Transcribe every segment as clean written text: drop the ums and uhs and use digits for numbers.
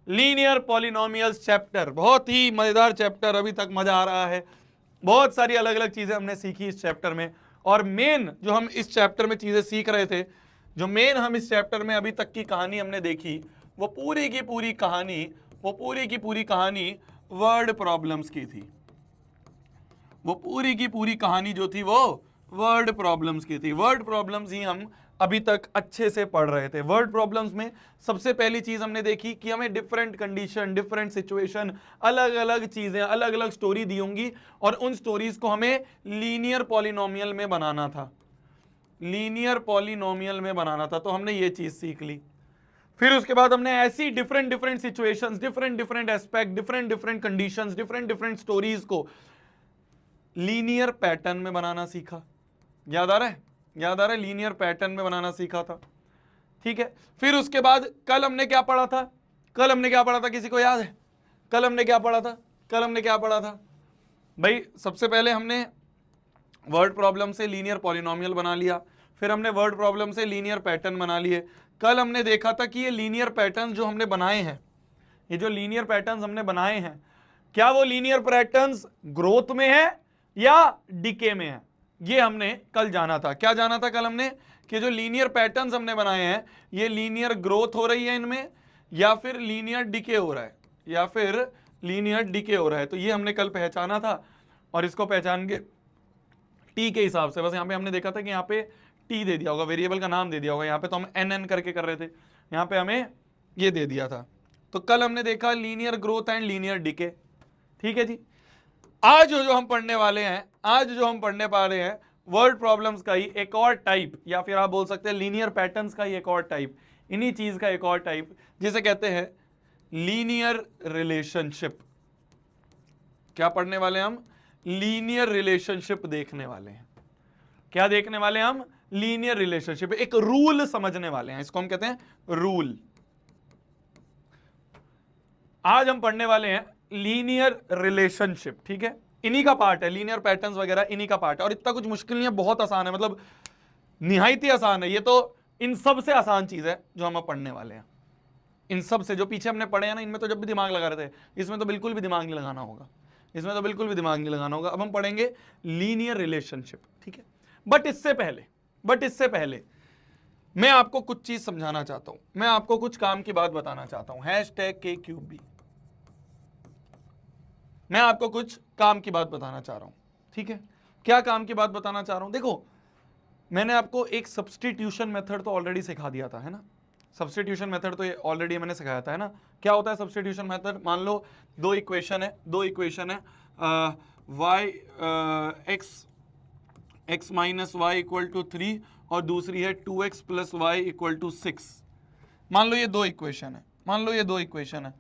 Linear polynomials chapter, बहुत ही मजेदार chapter, अभी तक मजा आ रहा है। बहुत सारी अलग अलग चीजें हमने सीखी इस चैप्टर में। और मेन जो हम इस चैप्टर में चीजें सीख रहे थे, जो मेन हम इस चैप्टर में अभी तक की कहानी हमने देखी, वो पूरी की पूरी कहानी वर्ड प्रॉब्लम्स की थी। वो पूरी की पूरी कहानी जो थी वो वर्ड प्रॉब्लम्स की थी। वर्ड प्रॉब्लम्स ही हम अभी तक अच्छे से पढ़ रहे थे। वर्ड प्रॉब्लम्स में सबसे पहली चीज हमने देखी कि हमें डिफरेंट कंडीशन, डिफरेंट सिचुएशन, अलग अलग चीजें, अलग अलग स्टोरी दी होंगी और उन स्टोरीज को हमें लीनियर पॉलिनोमियल में बनाना था। लीनियर पॉलिनोमियल में बनाना था, तो हमने ये चीज सीख ली। फिर उसके बाद हमने ऐसी different different situations, different different aspect, different different conditions, different different stories को लीनियर पैटर्न में बनाना सीखा। याद आ रहा है? याद आ रहा है? लीनियर पैटर्न में बनाना सीखा था। ठीक है। फिर उसके बाद कल हमने क्या पढ़ा था? कल हमने क्या पढ़ा था, किसी को याद है? कल हमने क्या पढ़ा था? कल हमने क्या पढ़ा था भाई? सबसे पहले हमने वर्ड प्रॉब्लम से लीनियर पॉलिनोमियल बना लिया, फिर हमने वर्ड प्रॉब्लम से लीनियर पैटर्न बना लिए। कल हमने देखा था कि ये लीनियर पैटर्न जो हमने बनाए हैं, ये जो लीनियर पैटर्न्स हमने बनाए हैं, क्या वो लीनियर पैटर्न्स ग्रोथ में है या डिके में है? ये हमने कल जाना था। क्या जाना था कल हमने? कि जो लीनियर पैटर्न्स हमने बनाए हैं, ये लीनियर ग्रोथ हो रही है इनमें या फिर लीनियर डिके हो रहा है, या फिर लीनियर डिके हो रहा है। तो ये हमने कल पहचाना था और इसको पहचान के टी के हिसाब से, बस यहाँ पे हमने देखा था कि यहाँ पे टी दे दिया होगा, वेरिएबल का नाम दे दिया होगा। यहाँ पे तो हम एन एन करके कर रहे थे, यहाँ पे हमें ये दे दिया था। तो कल हमने देखा linear growth and linear decay. ठीक है जी। आज जो हम पढ़ने वाले हैं, आज जो हम पढ़ने पा रहे हैं, वर्ड प्रॉब्लम्स का ही एक और टाइप, या फिर आप बोल सकते हैं लीनियर पैटर्न्स का ही एक और टाइप, इन्हीं चीज का एक और टाइप, जिसे कहते हैं लीनियर रिलेशनशिप। क्या पढ़ने वाले हैं हम? लीनियर रिलेशनशिप देखने वाले हैं। क्या देखने वाले हैं हम? Linear relationship. एक रूल समझने वाले हैं, इसको हम कहते हैं रूल। आज हम पढ़ने वाले हैं लीनियर रिलेशनशिप। ठीक है, इन्हीं का पार्ट है, लीनियर पैटर्न्स वगैरह इन्हीं का पार्ट है। और इतना कुछ मुश्किल नहीं है, बहुत आसान है, मतलब निहायत ही आसान है। ये तो इन सब से आसान चीज है जो हम अब पढ़ने वाले हैं। इन सब से जो पीछे हमने पढ़े हैं ना, इनमें तो जब भी दिमाग लगा रहे थे, इसमें तो बिल्कुल भी दिमाग नहीं लगाना होगा, इसमें तो बिल्कुल भी दिमाग नहीं लगाना होगा। अब हम पढ़ेंगे लीनियर रिलेशनशिप। ठीक है, बट इससे पहले मैं आपको कुछ चीज समझाना चाहता हूं, मैं आपको कुछ काम की बात बताना चाहता हूं। #K3B, मैं आपको कुछ काम की बात बताना चाह रहा हूं। ठीक है, क्या काम की बात बताना चाह रहा हूं? देखो, मैंने आपको एक सब्स्टिट्यूशन मेथड तो ऑलरेडी सिखा दिया था, है ना? सब्स्टिट्यूशन मेथड तो ये ऑलरेडी मैंने सिखाया था, है ना? क्या होता है सब्स्टिट्यूशन मेथड? मान लो दो इक्वेशन है, y x minus y equal to 3 और दूसरी है 2x plus y equal to 6। मान लो ये दो इक्वेशन है,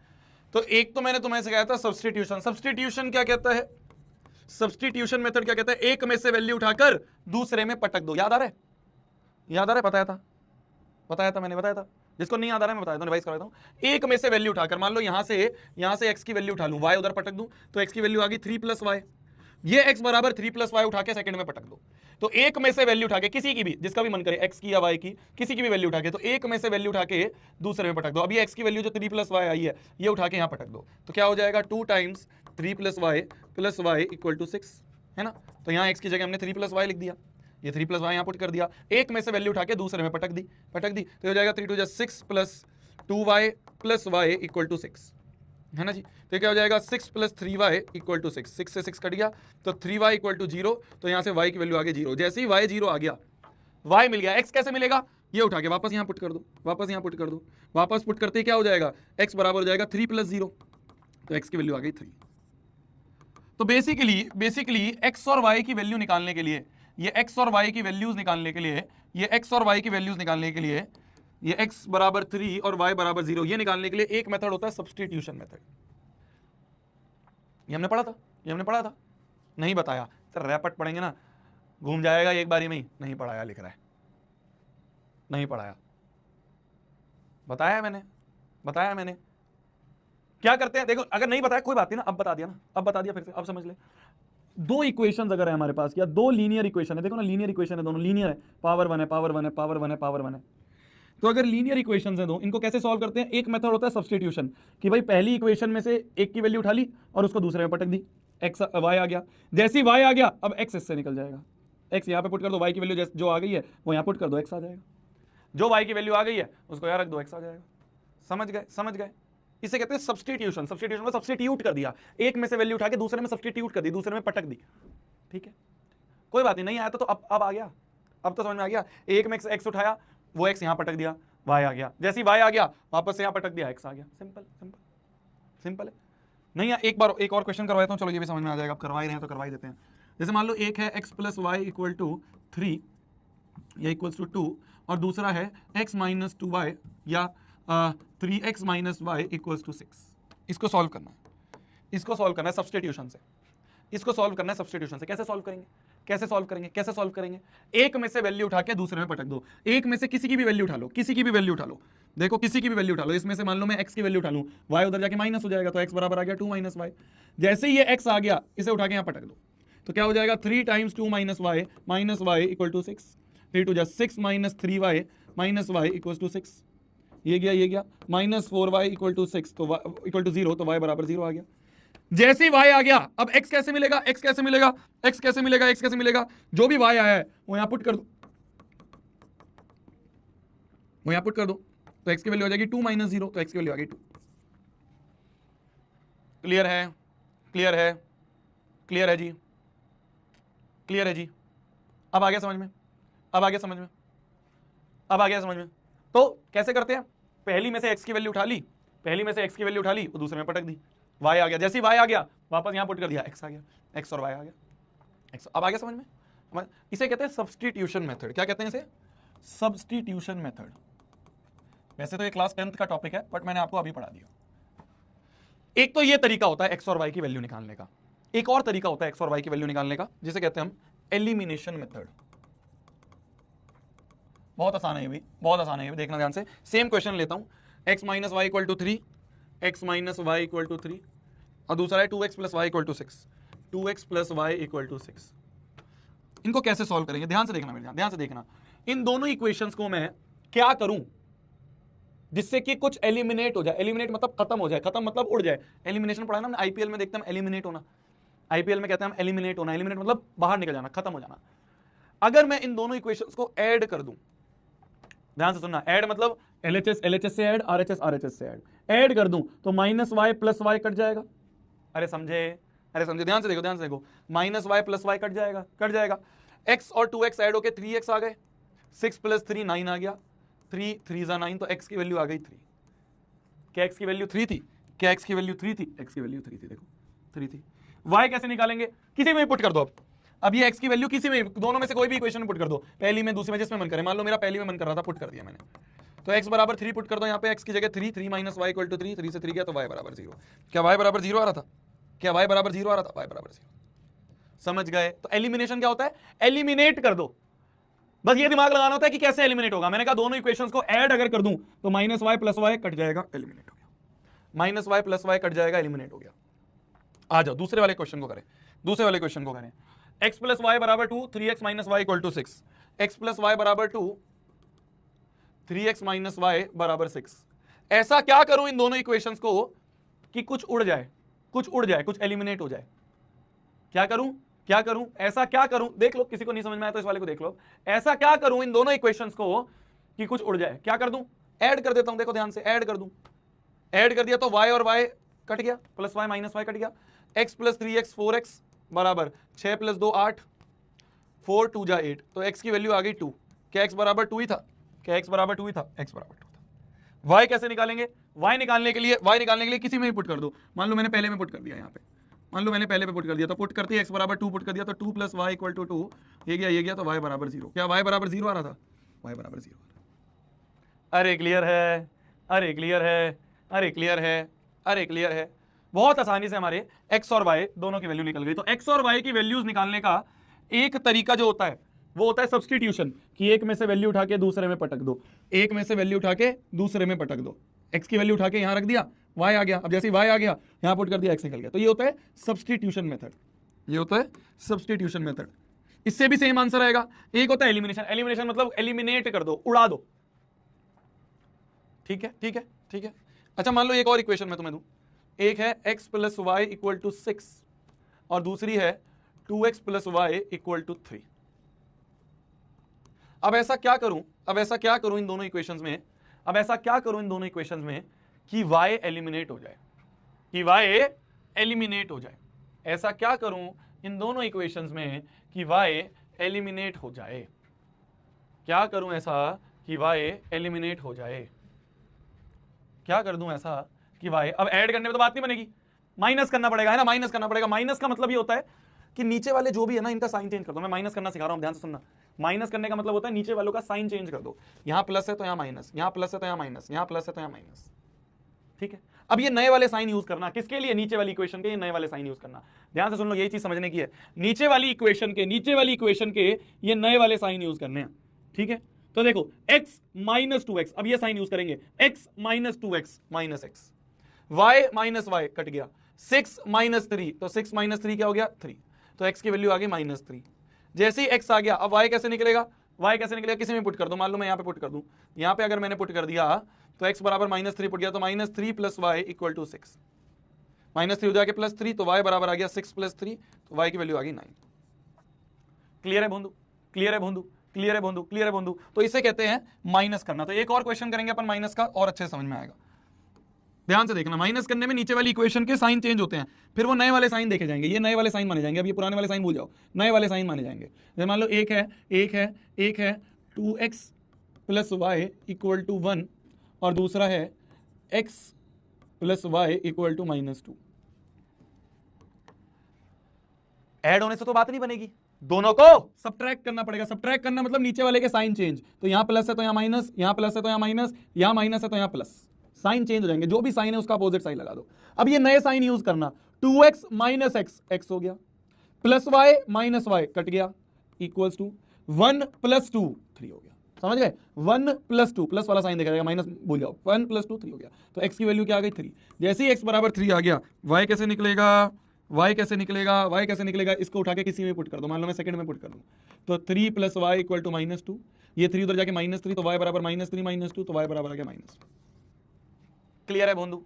तो एक तो मैंने तुम्हें सिखाया था सब्स्टिट्यूशन। सब्स्टिट्यूशन क्या कहता है? सब्स्टिट्यूशन मेथड क्या कहता है? एक में से वैल्यू उठाकर दूसरे में पटक दो। याद आ रहा है? बताया था मैंने। जिसको नहीं याद आ रहा है मैं बताया था, रिवाइज करवाता हूं। एक में से वैल्यू उठाकर, मान लो यहां से x की वैल्यू उठा लूं, y उधर पटक दूं, तो x की वैल्यू आ गई 3 प्लस वाई। ये x बराबर 3 प्लस वाई उठा के सेकंड में पटक दो। तो एक में से वैल्यू उठा के, किसी की भी, जिसका भी मन करे, x की या y की, किसी की भी वैल्यू उठा के, तो एक में से वैल्यू उठा के दूसरे में पटक दो। अभी x की वैल्यू जो 3 प्लस वाई आई है, ये उठा के यहां पटक दो, तो क्या हो जाएगा? 2 times 3 plus y equal to 6, है ना? तो यहाँ x की जगह हमने 3 प्लस वाई लिख दिया, ये 3 प्लस वाई यहाँ पुट कर दिया। एक में से वैल्यू उठा के दूसरे में पटक दी, तो हो जाएगा 3 2 6 plus 2y plus y equal to 6, है ना जी? तो क्या हो जाएगा? 6 प्लस 3y इक्वल टू 6, 6 से 6 कट गया, तो 3y इक्वल टू 0, तो यहाँ से y की वैल्यू आ गई 0। जैसे ही y 0 आ गया, y मिल गया। x कैसे मिलेगा? ये उठा के वापस यहाँ पुट कर दो, वापस पुट करते ही क्या हो जाएगा? x बराबर हो जाएगा 3 प्लस 0, तो x की वैल्यू आ गई 3। तो बेसिकली x और y की वैल्यू निकालने के लिए, ये x और y की वैल्यूज निकालने के लिए, ये x बराबर 3 और y बराबर 0, ये निकालने के लिए एक मेथड होता है सब्स्टिट्यूशन मेथड। ये हमने पढ़ा था? नहीं बताया तो रैपट पढ़ेंगे ना, घूम जाएगा एक बारी में ही। नहीं पढ़ाया लिख रहा है, नहीं पढ़ाया। बताया मैंने। क्या करते हैं देखो, अगर नहीं बताया कोई बात नहीं ना, अब बता दिया फिर से, अब समझ ले। दो इक्वेशंस अगर है हमारे पास, या दो लीनियर इक्वेशन है, देखो ना, लीनियर इक्वेशन है, दोनों लीनियर है, पावर 1 है, तो अगर लीनियर इक्वेशंस हैं दो, इनको कैसे सॉल्व करते हैं? एक मेथड होता है सब्स्टिट्यूशन, कि भाई पहली इक्वेशन में से एक की वैल्यू उठा ली और उसको दूसरे में पटक दी, एक्स वाई आ गया। जैसे ही वाई आ गया, अब एक्स इससे निकल जाएगा, एक्स यहाँ पे पुट कर दो, वाई की वैल्यू जो आ गई है वो यहाँ पुट कर दो, एक्स आ जाएगा। जो वाई की वैल्यू आ गई है उसको यहाँ रख दो, एक्स आ जाएगा। समझ गए? समझ गए? इसे कहते हैं सब्स्टिट्यूशन। सब्स्टिट्यूशन में सब्स्टिट्यूट कर दिया, एक में से वैल्यू उठा के दूसरे में सब्स्टिट्यूट कर दी, दूसरे में पटक दी। ठीक है, कोई बात नहीं आया तो अब आ गया, अब तो समझ में आ गया। एक में एक्स उठाया, वो एक्स यहां पटक दिया, वाई आ गया। जैसे ही वाई आ गया वापस से यहां पटक दिया, एक्स आ गया। सिंपल सिंपल सिंपल है। नहीं एक बार एक और क्वेश्चन करवाता हूं, चलो ये भी समझ में आ जाएगा। अब करवा ही रहे हैं तो करवा ही देते हैं। जैसे मान लो एक है x plus y equal to 3 या इक्वल्स टू 2, और दूसरा है एक्स माइनस 2y या 3x minus Y equals to 6। इसको सॉल्व करना है, इसको सॉल्व करना है सब्स्टिट्यूशन से, इसको सॉल्व करना है सब्स्टिट्यूशन से। कैसे सॉल्व करेंगे? कैसे सॉल्व करेंगे? कैसे सॉल्व करेंगे? एक में से वैल्यू उठा के दूसरे में पटक दो। एक में से किसी की भी वैल्यू उठा लो, किसी की भी वैल्यू उठा लो। देखो किसी की भी वैल्यू उठा लो, इसमें से मान लो मैं x की वैल्यू उठा लूं, y उधर जाके माइनस हो जाएगा, तो x बराबर आ गया 2 माइनस वाई। जैसे ही ये x आ गया, इसे उठा के यहां पटक दो, तो क्या हो जाएगा? 3 times 2 minus y equal to 6। 3 two जा 6 minus 3y minus y equal to 6। ये गया माइनस 4y इक्वल टू 6, तो इक्वल टू 0, तो y बराबर 0 आ गया। जैसे ही y आ गया, अब x कैसे मिलेगा? x कैसे मिलेगा? x कैसे मिलेगा? x कैसे मिलेगा? जो भी y आया है वो यहां पुट कर दो, वो यहां पुट कर दो, तो x की वैल्यू आ जाएगी 2 माइनस 0, तो x की वैल्यू आ गई 2। क्लियर है? क्लियर है? क्लियर है जी? क्लियर है जी? अब आ गया समझ में? अब आ गया समझ में? अब आ गया समझ में? तो कैसे करते हैं? पहली में से x की वैल्यू उठा ली, पहली में से x की वैल्यू उठा ली, वो दूसरे में पटक दी, y आ गया। जैसे ही y आ गया वापस यहां पुट कर दिया, x आ गया, x और y आ गया, x। अब आ गया समझ में? इसे कहते हैं सब्स्टिट्यूशन मेथड। क्या कहते हैं इसे? Substitution method. वैसे तो ये क्लास 10th का टॉपिक है, बट मैंने आपको अभी पढ़ा दिया। एक तो ये तरीका होता है x और y की वैल्यू निकालने का, एक और तरीका होता है x और y की वैल्यू निकालने का, जिसे कहते हैं हम एलिमिनेशन मेथड। बहुत आसान है ये भी, बहुत आसान है ये भी, देखना ध्यान से। सेम क्वेश्चन लेता हूं, x minus y equal to 3, x minus y equal to 3, और दूसरा है 2x plus y equal to 6, 2x plus y equal to 6। इनको कैसे सॉल्व करेंगे? ध्यान से देखना मेरे जान, ध्यान से देखना। इन दोनों इक्वेशंस को मैं क्या करूं जिससे कि कुछ एलिमिनेट हो जाए। एलिमिनेट मतलब खत्म हो जाए, खत्म मतलब उड़ जाए। एलिमिनेशन पढ़ा ना हमने, आईपीएल में देखते हैं हम एलिमिनेट होना, आईपीएल में कहते हैं हम एलिमिनेट होना। एलिमिनेट मतलब बाहर निकल जाना, खत्म हो जाना। अगर मैं इन दोनों इक्वेशंस को ऐड कर दूं, ध्यान से सुनना, ऐड मतलब LHS से ऐड, RHS से ऐड कर दूं, तो minus y plus y cut जाएगा। अरे समझे? अरे समझे? ध्यान से देखो, ध्यान से देखो। Minus y plus y cut जाएगा, कट जाएगा। x और 2x ऐड होके 3x आ गए, 6 प्लस 3 9 आ गया, 3 3 जा 9, तो x की वैल्यू आ गई 3। क्या x की वैल्यू 3 थी? क्या x की वैल्यू 3 थी? x की वैल्यू 3 थी, देखो 3 थी। y कैसे निकालेंगे? किसी में पुट कर दो। अब ये x की वैल्यू किसी में, दोनों में से कोई भी इक्वेशन में पुट कर दो, पहली में दूसरी में, जिसमें मन करे। मान लो मेरा पहली में मन कर रहा था, पुट कर दिया मैंने, तो x बराबर 3 पुट कर दो यहाँ पे। x की जगह 3, 3 माइनस वाई इक्वल टू 3, 3 से 3 गया तो y बराबर 0। क्या y बराबर 0 आ रहा था? क्या y बराबर 0 आ रहा था? y बराबर 0। समझ गए? तो एलिमिनेशन क्या होता है? एलिमिनेट कर दो। बस ये दिमाग लगाना होता है कि कैसे एलिमिनेट होगा। मैंने कहा दोनों इक्वेशंस को ऐड अगर कर दूं तो minus y plus y cut जाएगा, एलिमिनेट हो गया। Minus y plus y cut जाएगा, एलिमिनेट हो गया। आ जाओ दूसरे वाले क्वेश्चन को करें, दूसरे वाले क्वेश्चन को करें। x प्लस वाई बराबर 2, 3x minus y equal to 6। x plus y बराबर 2, 3x माइनस वाई बराबर 6। ऐसा क्या करूं इन दोनों इक्वेशंस को कि कुछ उड़ जाए, कुछ उड़ जाए, कुछ एलिमिनेट हो जाए। क्या करूं? क्या करूं? ऐसा क्या करूं? देख लो, किसी को नहीं समझ में आया तो इस वाले को देख लो। ऐसा क्या करूं इन दोनों इक्वेशंस को कि कुछ उड़ जाए? क्या कर दूं? ऐड कर देता हूं, देखो ध्यान से, ऐड कर दूं। ऐड कर दिया तो y और y कट गया, plus y minus y cut गया। x प्लस 3x 4x बराबर 6 प्लस 2 8, 4 2 जा 8, तो x की वैल्यू आ गई 2। क्या x बराबर 2 ही था? क्या x बराबर 2 ही था? x बराबर 2 था। y कैसे निकालेंगे? y निकालने के लिए किसी में ही पुट कर दो। मान लो मैंने पहले में पुट कर दिया, यहाँ पे मान लो मैंने पहले पे पुट कर दिया, तो पुट करते ही x बराबर 2 पुट कर दिया, तो 2 प्लस वाई इक्वल टू 2, ये गया तो y बराबर 0। क्या y बराबर 0 आ रहा था? y बराबर 0। अरे क्लियर है? अरे क्लियर है? अरे क्लियर है? अरे क्लियर है? बहुत आसानी से हमारे x और y दोनों की वैल्यू निकल गई। तो x और y की वैल्यूज निकालने का एक तरीका जो होता है वो होता है सब्स्टिट्यूशन, कि एक में से वैल्यू उठा के दूसरे में पटक दो, एक में से वैल्यू उठा के दूसरे में पटक दो। x की वैल्यू उठा के यहां रख दिया, y आ गया, अब जैसे y आ गया यहां पुट कर दिया, x निकल गया। तो ये होता है सब्स्टिट्यूशन मेथड, ये होता है सब्स्टिट्यूशन मेथड। इससे भी सेम आंसर आएगा। एक होता है एलिमिनेशन। एलिमिनेशन मतलब एलिमिनेट कर दो, उड़ा दो। ठीक है, ठीक है, ठीक है। अच्छा मान लो एक और इक्वेशन मैं तुम्हें दूं, एक है x plus y equal to 6 और दूसरी है 2x plus y equal to 3। अब ऐसा क्या करूं, अब ऐसा क्या करूं इन दोनों इक्वेशंस में, अब ऐसा क्या करूं इन दोनों इक्वेशंस में कि y एलिमिनेट हो जाए, कि y एलिमिनेट हो जाए। ऐसा क्या करूं इन दोनों इक्वेशंस में कि y एलिमिनेट हो जाए, क्या करूं ऐसा कि y एलिमिनेट हो जाए, क्या कर दूं ऐसा कि y, अब ऐड करने में तो बात नहीं बनेगी, माइनस करना पड़ेगा, है ना, माइनस करना पड़ेगा। माइनस का मतलब ये होता है कि नीचे वाले जो भी है ना इनका साइन चेंज कर दो। मैं माइनस करना सिखा रहा हूं, ध्यान से सुनना। माइनस करने का मतलब होता है नीचे वालों का साइन चेंज कर दो, यहां प्लस है तो यहां माइनस, यहां प्लस है तो यहां माइनस, यहां प्लस है तो यहां माइनस, ठीक है। अब ये नए वाले साइन यूज करना किसके लिए, नीचे वाली इक्वेशन के ये नए वाले साइन यूज करना। ध्यान से सुन लो, यही चीज समझने की है, नीचे वाली इक्वेशन के, नीचे वाली इक्वेशन के ये नए वाले साइन यूज करने हैं, ठीक है। तो देखो x माइनस 2x, अब ये साइन यूज करेंगे, x minus 2x minus x, y minus y cut गया, 6 माइनस 3, तो 6 माइनस 3 क्या हो गया 3, तो x की वैल्यू आ गई माइनस 3। जैसे ही x आ गया, अब y कैसे निकलेगा, y कैसे निकलेगा, किसी में पुट कर दो, मान लो मैं यहां पे पुट कर दूं, यहां पे अगर मैंने पुट कर दिया तो x बराबर माइनस 3 पुट गया, तो minus 3 plus y equal to 6, minus 3 हो जाके प्लस 3, तो y बराबर आ गया 6 प्लस 3, तो y की वैल्यू आ गई 9। क्लियर है बोंदू, क्लियर है बोंदू, क्लियर है बोंदू, क्लियर है बोंदू। तो इसे कहते हैं माइनस करना। तो एक और क्वेश्चन करेंगे अपन माइनस का, और अच्छे से समझ में आएगा। ध्यान से देखना, माइनस करने में नीचे वाली इक्वेशन के साइन चेंज होते हैं, फिर वो नए वाले साइन देखे जाएंगे, ये नए वाले साइन माने जाएंगे, अब ये पुराने वाले साइन भूल जाओ, नए वाले साइन माने जाएंगे। जैसे मान लो एक है 2x plus y equal to 1 और दूसरा है x plus y equal to minus 2। ऐड होने से तो बात नहीं बनेगी, दोनों को सब्ट्रैक्ट करना पड़ेगा। सब्ट्रैक्ट करना मतलब नीचे वाले के साइन चेंज, तो यहां प्लस है तो यहां माइनस, यहां प्लस है तो यहां माइनस, यहां माइनस है तो यहां प्लस, साइन चेंज हो जाएंगे, जो भी साइन है उसका अपोजिट साइन लगा दो। अब ये नए साइन यूज करना, 2x माइनस एक्स, एक्स हो गया, plus y minus y cut गया, इक्वल्स टू 1 प्लस 2 3 हो गया। समझ गए, 1 प्लस 2, प्लस वाला साइन देखा जाएगा, माइनस भूल जाओ, 1 प्लस 2 3 हो गया, तो x की वैल्यू क्या आ गई 3। जैसे ही x बराबर 3 आ गया, y कैसे निकलेगा, y कैसे निकलेगा, y कैसे निकलेगा, इसको उठा के किसी में पुट कर दो, मान लो मैं सेकंड में पुट कर दूं, तो 3 plus y equal to minus 2, ये 3 उधर जाके माइनस 3, तो y बराबर माइनस 3 माइनस 2, तो y बराबर आ गया माइनस। क्लियर है बोंदू,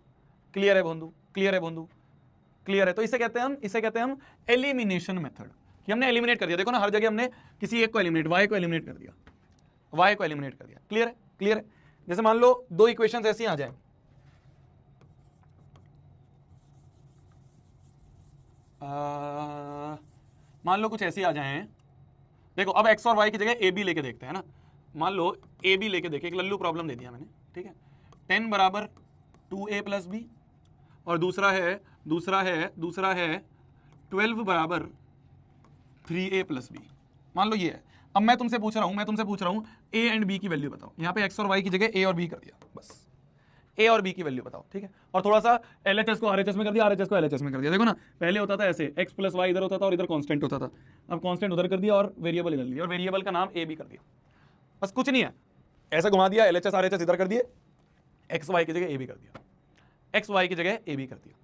क्लियर है बोंदू, क्लियर है बोंदू, क्लियर है। तो इसे कहते हैं हम, इसे कहते हैं हम एलिमिनेशन मेथड, कि हमने एलिमिनेट कर दिया। देखो ना, हर जगह हमने किसी एक को एलिमिनेट, y को एलिमिनेट कर दिया, y को एलिमिनेट कर दिया। क्लियर है, क्लियर है। जैसे मान लो दो इक्वेशंस ऐसी आ जाए, मान लो कुछ ऐसी आ जाए, देखो अब x और y की जगह a b लेके देखते हैं ना। मान लो a b लेके देखे, एक लल्लू प्रॉब्लम दे दिया मैंने, ठीक है। 10 बराबर 2a प्लस बी, और दूसरा है 12 बराबर 3a प्लस बी। मान लो ये है। अब मैं तुमसे पूछ रहा हूं a एंड b की वैल्यू बताओ। यहां पे x और y की जगह a और b कर दिया, बस a और b की वैल्यू बताओ, ठीक है। और थोड़ा सा LHS को RHS में कर दिया, RHS को LHS में कर दिया। देखो ना, पहले होता था ऐसे, x प्लस वाई इधर होता था और इधर कांस्टेंट होता था, अब कांस्टेंट उधर कर दिया और वेरिएबल इधर लिया, और वेरिएबल का नाम a b कर दिया, बस कुछ नहीं है, ऐसे घुमा दिया, LHS RHS इधर कर दिए, एक्स वाई की जगह a b कर दिया, एक्स वाई की जगह a b कर दिया,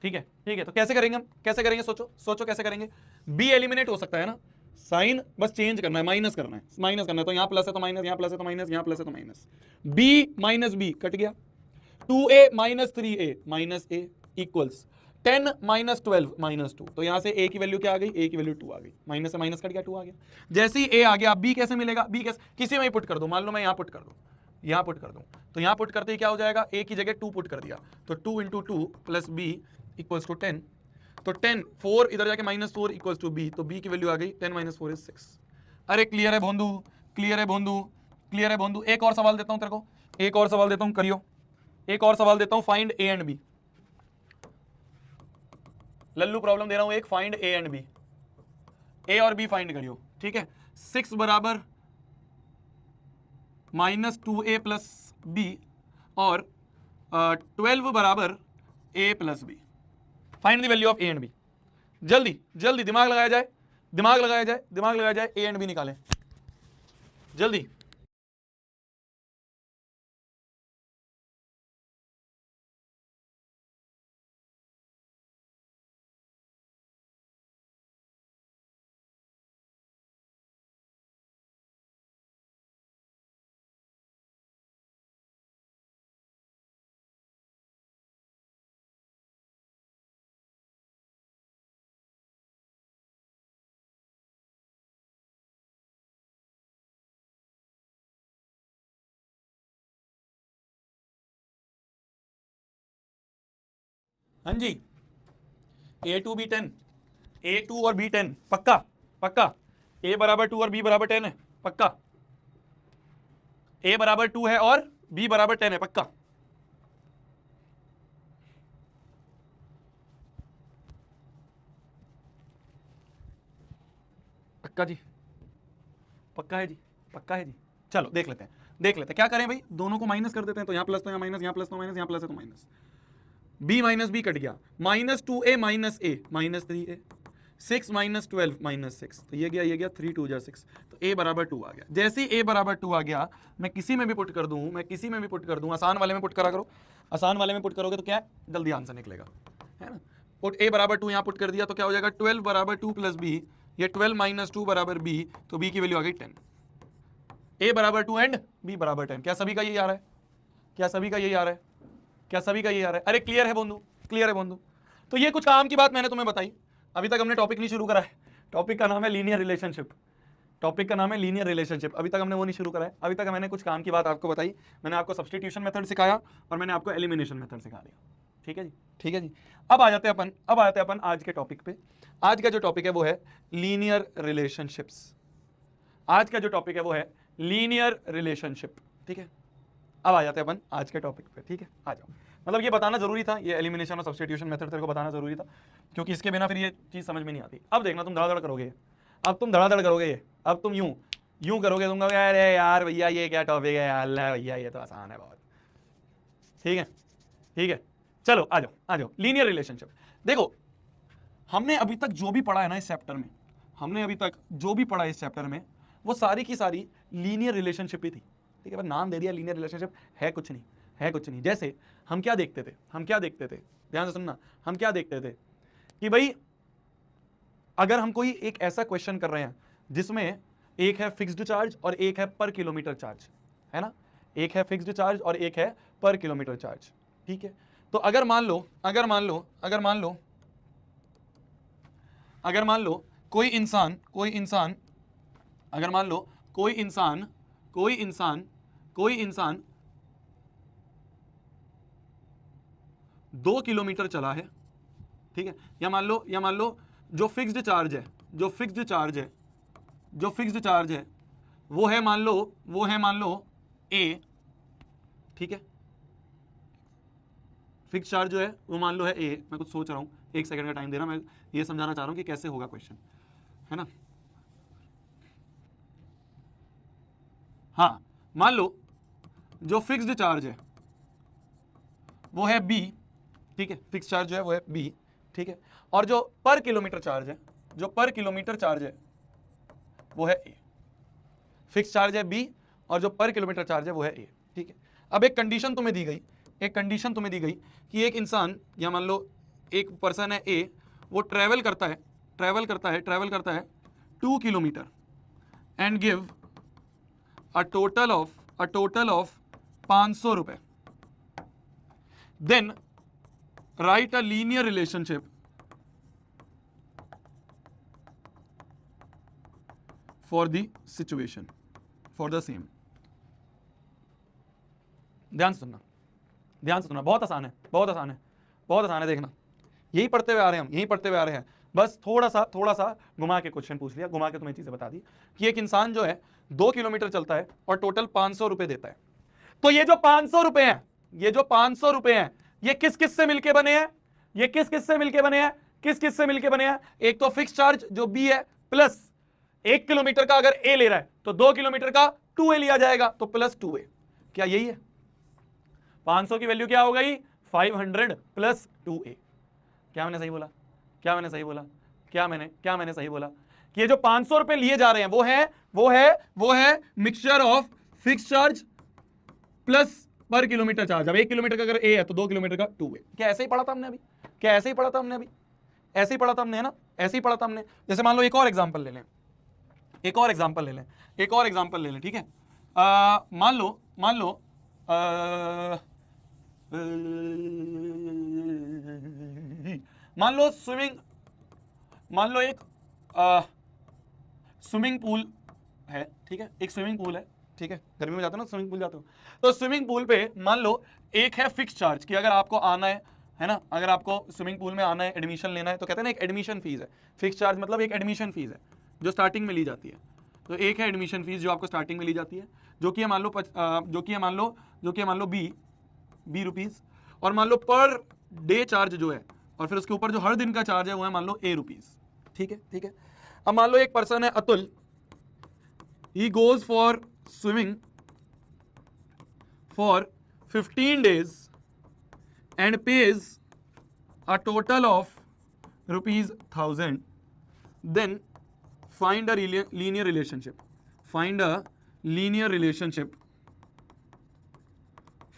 ठीक है, ठीक है। तो कैसे करेंगे हम, कैसे करेंगे, सोचो सोचो कैसे करेंगे। b एलिमिनेट हो सकता है ना, साइन बस चेंज करना है, माइनस करना है, माइनस करना है, तो यहां प्लस है तो माइनस, यहां प्लस है तो माइनस, यहां प्लस है तो minus, b minus b cut गया, 2a minus 3a minus a equals 10 minus 12 minus 2, तो यहां से a की वैल्यू क्या आ गई, a की वैल्यू 2 आ गई, माइनस से माइनस कट गया, 2 आ गया। जैसे ही a आ गया, b कैसे मिलेगा, b कैसे, किसी में ही पुट कर दो, मान लो मैं यहां पुट कर दूं, यहां पुट कर दूं, तो यहां पुट करते ही क्या हो जाएगा, a की जगह 2 पुट कर दिया, तो 2 into 2 plus b equals to 10, तो 10 4 इधर जाके माइनस 4 इक्वल्स टू b, तो b की वैल्यू आ गई 10 माइनस 4 इज 6। अरे क्लियर है भोंदू, क्लियर है भोंदू, क्लियर है भोंदू। एक और सवाल देता हूं तेरे को, एक और सवाल देता हूं, करियो, एक और सवाल देता हूं, फाइंड a एंड b। लल्लू प्रॉब्लम दे रहा हूं एक, find a and b, a और b फाइंड करियो, ठीक है। 6 बराबर माइनस 2a प्लस बी और 12 बराबर a plus b. Find the value of a and b। जल्दी जल्दी दिमाग लगाया जाए, दिमाग लगाया जाए, दिमाग लगाया जाए, a एंड b निकालें जल्दी। हाँ जी, A2 B10, A2 और B10 पक्का पक्का, A बराबर 2 और B बराबर 10 है पक्का, A बराबर 2 है और B बराबर 10 है पक्का। पक्का जी, पक्का है जी, पक्का है जी। चलो देख लेते हैं, देख लेते हैं क्या करें भाई, दोनों को माइनस कर देते हैं, तो यहां प्लस तो यहां माइनस, यहां प्लस तो माइनस, यहां प्लस है तो minus, b minus b cut गया, -2a माइनस ए -3a, 6 माइनस 12 -6, तो ये गया 3 2 जा 6, तो a बराबर 2 आ गया। जैसे ही a बराबर 2 आ गया, मैं किसी में भी पुट कर दूं, मैं किसी में भी पुट कर दूं, आसान वाले में पुट करा करो, आसान वाले में पुट करोगे तो क्या है, जल्दी आंसर निकलेगा, है ना। पुट a बराबर 2 यहां पुट कर दिया तो क्या हो जाएगा, 12 बराबर 2 प्लस b, ये 12 माइनस 2 बराबर b, तो b की वैल्यू आ गई 10, a बराबर 2 एंड b बराबर 10। क्या सभी का यही आ रहा है, क्या सभी का यही आ रहा है, क्या सभी का यही आ रहा है? अरे क्लियर है बंधु, क्लियर है बंधु। तो ये कुछ काम की बात मैंने तुम्हें बताई, अभी तक हमने टॉपिक नहीं शुरू करा है, टॉपिक का नाम है लीनियर रिलेशनशिप, टॉपिक का नाम है लीनियर रिलेशनशिप, अभी तक हमने वो नहीं शुरू करा है। अभी तक मैंने कुछ काम की बात आपको बताई, मैंने आपको सब्स्टिट्यूशन मेथड सिखाया और मैंने आपको एलिमिनेशन मेथड सिखा दिया, ठीक है जी, ठीक है जी। अब आ जाते हैं अपन आज के टॉपिक पे। आज का जो टॉपिक है वो है लीनियर रिलेशनशिप्स, आज का जो टॉपिक है वो है लीनियर रिलेशनशिप, ठीक है। अब आ जाते हैं अपन आज के टॉपिक पे, ठीक है, आ जाओ। मतलब ये बताना जरूरी था, ये एलिमिनेशन और सब्स्टिट्यूशन मेथड तेरे को बताना जरूरी था, क्योंकि इसके बिना फिर ये चीज समझ में नहीं आती। अब देखना तुम धड़ाधड़ करोगे, अब तुम धड़ाधड़ करोगे ये, अब तुम यूं करोगे, तुम कहोगे अरे यार भैया ये क्या टॉपिक है यार, भैया ये तो आसान है बहुत, ठीक है, ठीक है। चलो आ जाओ लीनियर रिलेशनशिप। देखो हमने अभी तक जो भी पढ़ा है ना इस चैप्टर में, हमने अभी तक जो भी पढ़ा है इस चैप्टर में, वो सारी की सारी लीनियर रिलेशनशिप ही थी, ठीक है। नाम दे दिया लीनियर रिलेशनशिप, है कुछ नहीं, है कुछ नहीं। जैसे हम क्या देखते थे, ध्यान से सुनना, हम क्या देखते थे कि भाई अगर हम कोई एक ऐसा क्वेश्चन कर रहे हैं जिसमें एक है फिक्स्ड चार्ज और एक है पर किलोमीटर चार्ज, है ना, एक है फिक्स्ड चार्ज और एक है पर किलोमीटर चार्ज, ठीक है। तो अगर मान लो कोई इंसान 2 किलोमीटर चला है, ठीक है, या मान लो जो फिक्स्ड चार्ज है वो है मान लो ए, ठीक है, फिक्स चार्ज जो है वो मान लो है ए। मैं कुछ सोच रहा हूं, एक सेकंड का टाइम देना, मैं ये समझाना चाह रहा हूं कि कैसे होगा क्वेश्चन, है ना। हाँ, मान लो जो फिक्स्ड चार्ज है वो है बी, ठीक है, फिक्स चार्ज जो है वो है बी, ठीक है, और जो पर किलोमीटर चार्ज है वो है ए। फिक्स चार्ज है बी और जो पर किलोमीटर चार्ज है वो है ए, ठीक है। अब एक कंडीशन तुम्हें दी गई कि एक इंसान, या मान लो एक पर्सन है ए, वो ट्रैवल करता है 2 kilometre and give a total of 500 रुपए, then write a linear relationship for the situation for the same. ध्यान से सुनना, बहुत आसान है, देखना, यही पढ़ते हुए आ रहे हैं, बस थोड़ा सा घुमा के क्वेश्चन पूछ लिया, घुमा के तुम्हें चीजें बता दी कि एक इंसान जो है 2 किलोमीटर चलता है और टोटल 500 रुपए देता है। तो ये जो 500 रुपए हैं, ये किस किस से मिलके बने हैं, एक तो फिक्स चार्ज जो बी है, प्लस 1 किलोमीटर का अगर ए ले रहा है तो 2 किलोमीटर का 2a लिया जाएगा, तो प्लस 2a। क्या यही है? 500 की वैल्यू क्या हो गई? 500 प्लस 2a। क्या मैंने सही बोला कि ये जो 500 रुपए लिए जा रहे हैं वो है mixture of fix charge plus पर किलोमीटर चार्ज। अब 1 किलोमीटर का अगर ए है तो 2 किलोमीटर का 2a। क्या ऐसे ही पढ़ा था हमने अभी? ऐसे ही पढ़ा था हमने, है ना, ऐसे ही पढ़ा था हमने। जैसे मान लो एक और एग्जांपल ले लें, ठीक है। मान लो एक स्विमिंग पूल है, ठीक है, एक स्विमिंग पूल है, ठीक है, गर्मी में जाते हो ना स्विमिंग पूल जाते हो, तो स्विमिंग पूल पे मान लो एक है फिक्स चार्ज कि अगर आपको आना है है ना। अगर आपको स्विमिंग पूल में आना है, एडमिशन लेना है, तो कहते हैं ना एक एडमिशन फीस है, फिक्स चार्ज मतलब एक एडमिशन फीस है जो स्टार्टिंग में ली जाती है। तो एक है एडमिशन फीस जो आपको स्टार्टिंग में ली जाती है, जो कि मान लो बी रुपीज़, और मान लो पर डे चार्ज जो है, और फिर उसके ऊपर जो हर दिन का चार्ज है वो है मान लो ए रुपीज़। ठीक है, ठीक है। अब मान लो एक पर्सन है Atul, he goes for swimming for 15 days and pays a total of ₹1000, then find a linear relationship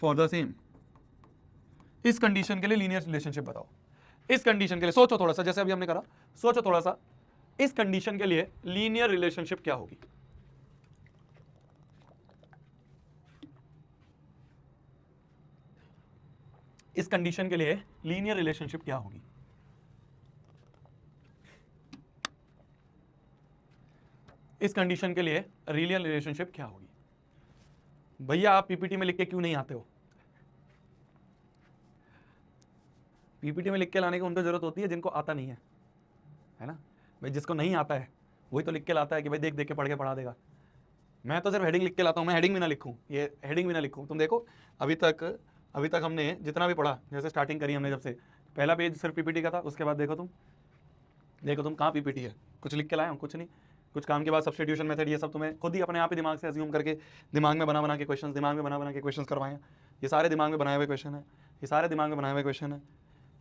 for the same। इस कंडीशन के लिए लीनियर रिलेशनशिप बताओ। इस कंडीशन के लिए सोचो थोड़ा सा, जैसे अभी हमने करा, सोचो थोड़ा सा, इस कंडीशन के लिए लीनियर रिलेशनशिप क्या होगी। इस कंडीशन के लिए लीनियर रिलेशनशिप क्या होगी। इस कंडीशन के लिए लीनियर रिलेशनशिप क्या होगी। भैया आप पीपीटी में लिख के क्यों नहीं आते हो। पीपीटी में लिख के लाने की उनको जरूरत होती है जिनको आता नहीं है ना। भाई जिसको नहीं आता है वही तो लिख के लाता है कि भाई देख देख के पढ़ के पढ़ा देगा। मैं तो सिर्फ हेडिंग लिख के लाता हूँ, मैं हेडिंग भी ना लिखूँ, ये हेडिंग भी ना लिखूँ। तुम देखो अभी तक हमने जितना भी पढ़ा, जैसे स्टार्टिंग करी हमने, जब से पहला पेज सिर्फ पीपीटी का था, उसके बाद देखो तुम कहाँ पीपीटी है, कुछ लिख के लाए हो, कुछ नहीं। कुछ काम के बाद सब्स्टिट्यूशन मेथड, ये सब तुम्हें खुद ही अपने आप ही दिमाग से अज्यूम करके दिमाग में बना के क्वेश्चन करवाए हैं। ये सारे दिमाग में बनाए हुए क्वेश्चन है,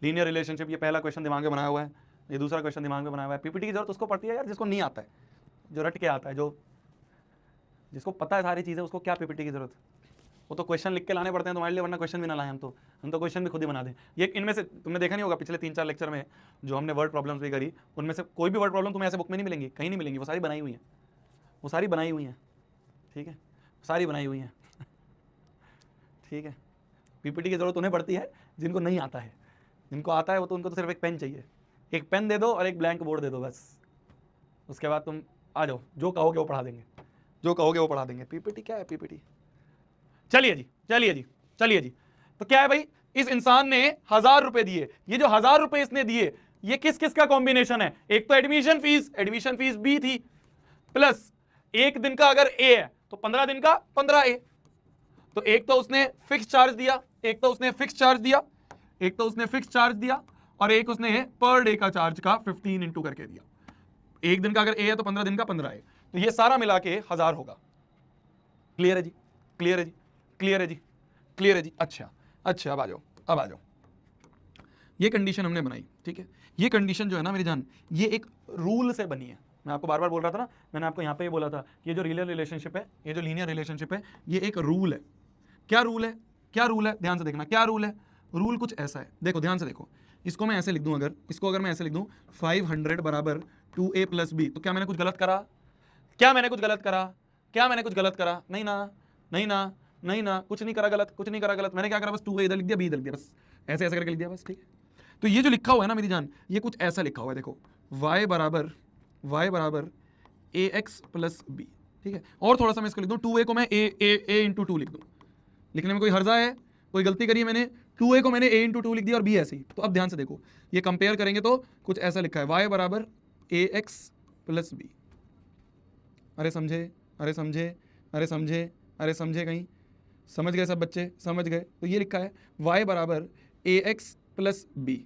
लीनियर रिलेशनशिप, ये पहला क्वेश्चन दिमाग में बनाया हुआ है, ये दूसरा क्वेश्चन दिमाग में बनाया हुआ है। पीपीटी की जरूरत उसको पड़ती है यार जिसको नहीं आता है, जो रट के आता है, जिसको पता है सारी चीज़ें, उसको क्या पीपीटी की जरूरत। वो तो क्वेश्चन लिख के लाने पड़ते हैं तुम्हारे लिए, वरना क्वेश्चन भी ना लाएं हम तो क्वेश्चन भी खुद ही बना दें। ये इनमें से तुमने देखा नहीं होगा पिछले 3-4 लेक्चर में जो हमने वर्ड प्रॉब्लम्स भी करी, उनमें से कोई भी वर्ड प्रॉब्लम तुम्हें ऐसे बुक में नहीं मिलेंगी, कहीं नहीं मिलेंगी, वो सारी बनाई हुई हैं, ठीक है, सारी बनाई हुई हैं। ठीक है, पीपीटी की जरूरत उन्हें पड़ती है जिनको नहीं आता है। जिनको आता है वो तो उनको तो सिर्फ एक पेन चाहिए, एक पेन दे दो और एक ब्लैंक बोर्ड दे दो बस। उसके बाद तुम आ जाओ, जो कहोगे वो पढ़ा देंगे, पीपीटी क्या है पीपीटी। चलिए जी। तो क्या है भाई, इस इंसान ने 1000 रुपए दिए, ये जो 1000 रुपए इसने दिए, ये किस किस का कॉम्बिनेशन है। एक तो एडमिशन फीस बी थी, प्लस एक दिन का अगर ए है तो 15 दिन का 15A। तो एक तो उसने फिक्स चार्ज दिया, और एक उसने पर डे का चार्ज का 15 इंटू करके दिया। एक दिन का अगर ए है तो 15 दिन का 15A, तो ये सारा मिला के 1000 होगा। क्लियर है जी। अच्छा, अब आ जाओ। ये कंडीशन हमने बनाई, ठीक है। ये कंडीशन जो है ना मेरी जान, ये एक रूल से बनी है। मैं आपको बार बार बोल रहा था ना, मैंने आपको यहाँ पे ही बोला था कि ये जो लीनियर रिलेशनशिप है, ये एक रूल है। क्या रूल है, ध्यान से देखना, क्या रूल है। रूल कुछ ऐसा है, देखो ध्यान से देखो। इसको मैं ऐसे लिख दूं, अगर मैं ऐसे लिख दूं 500 बराबर 2A + B, तो क्या मैंने कुछ गलत करा? नहीं ना, कुछ नहीं करा गलत। मैंने क्या करा, बस 2A इधर लिख दिया, B इधर लिख दिया, बस ऐसे करके लिख दिया, बस ठीक है। तो ये जो लिखा हुआ है ना मेरी जान, ये कुछ ऐसा लिखा हुआ है, देखो y बराबर ax + b, ठीक है। और थोड़ा सा मैं इसको लिख दूं, 2A को मैं a इंटू 2 लिख दूं। लिखने में कोई हर्जा है, कोई गलती करी है मैंने? 2A को मैंने a इंटू 2 लिख दिया और b ऐसे ही। तो अब ध्यान से देखो, ये कंपेयर करेंगे तो कुछ ऐसा लिखा है, y बराबर ax + b। अरे समझे कहीं? समझ गए सब बच्चे? समझ गए? तो ये लिखा है y बराबर ax + b।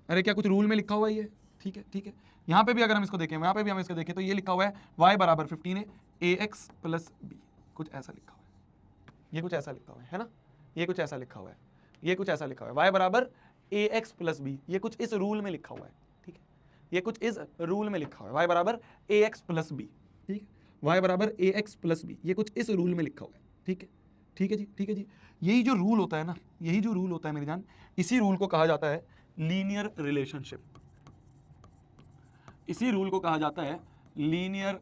अरे क्या कुछ रूल में लिखा हुआ है ये? ठीक है। यहाँ पे भी अगर हम इसको देखें, तो ये लिखा हुआ है y बराबर 15 ax + b। कुछ ऐसा लिखा हुआ है, ये कुछ ऐसा लिखा हुआ है ना, ये कुछ ऐसा लिखा हुआ है y बराबर ax + b। ये कुछ इस रूल में लिखा हुआ है, ठीक है। ये कुछ इस रूल में लिखा हुआ है, y बराबर ax + b, ठीक है। y बराबर ax + b, ये कुछ इस रूल में लिखा हुआ है, ठीक है जी। यही जो रूल होता है मेरी जान, इसी रूल को कहा जाता है लीनियर रिलेशनशिप। इसी रूल को कहा जाता है लीनियर